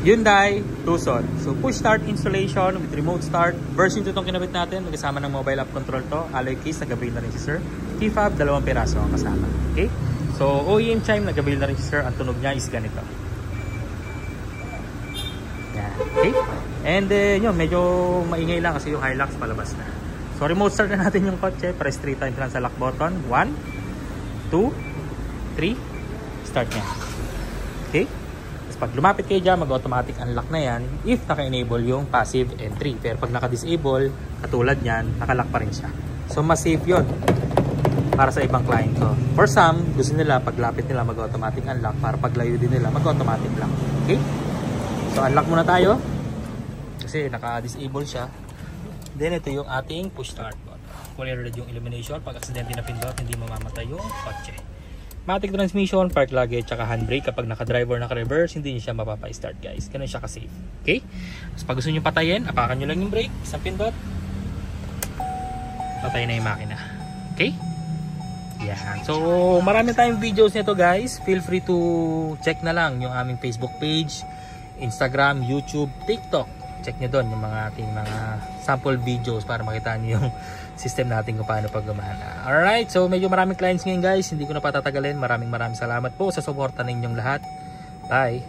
Hyundai Tucson. So push start installation with remote start. Version 2 itong kinabit natin. Magkasama ng mobile app control to. Alloy keys, nag-avail na rin si sir. Key fob, 2 piraso ang kasama. Okay? So OEM chime, nag-avail na rin si sir. Ang tunog niya is ganito. Yan. Okay? And yun, medyo maingay lang kasi yung Hilux palabas na. So remote start na natin yung kotse. Press 3 times lang sa lock button. 1, 2, 3. Start niya. Okay? Pag lumapit kayo dyan, mag-automatic unlock na yan if naka-enable yung passive entry. Pero pag naka-disable, katulad yan, naka-lock pa rin siya. So, mas safe yun para sa ibang client ko. For some, gusto nila, pag lapit nila, mag-automatic unlock. Para pag layo din nila, mag-automatic lock. Okay? So, unlock muna tayo. Kasi naka-disable siya. Then, ito yung ating push start button. Fully red yung illumination. Pag aksidente na pindot, hindi mamamatay yung kotse. Matic transmission, park luggage, tsaka handbrake. Kapag naka-driver, naka-reverse, hindi niya siya mapapa-start guys. Ganun siya ka-safe. Okay? So pag gusto nyo patayin, apakan nyo lang yung brake, isang pindot. Patay na yung makina. Okay? Yan. So marami tayong videos nito guys. Feel free to check na lang yung aming Facebook page, Instagram, YouTube, TikTok. Check nyo doon yung mga ating mga sample videos para makita nyo yung system natin kung paano pag gumana. Alright, so medyo maraming clients ngayon guys. Hindi ko na patatagalin. Maraming salamat po sa suporta ninyong lahat. Bye!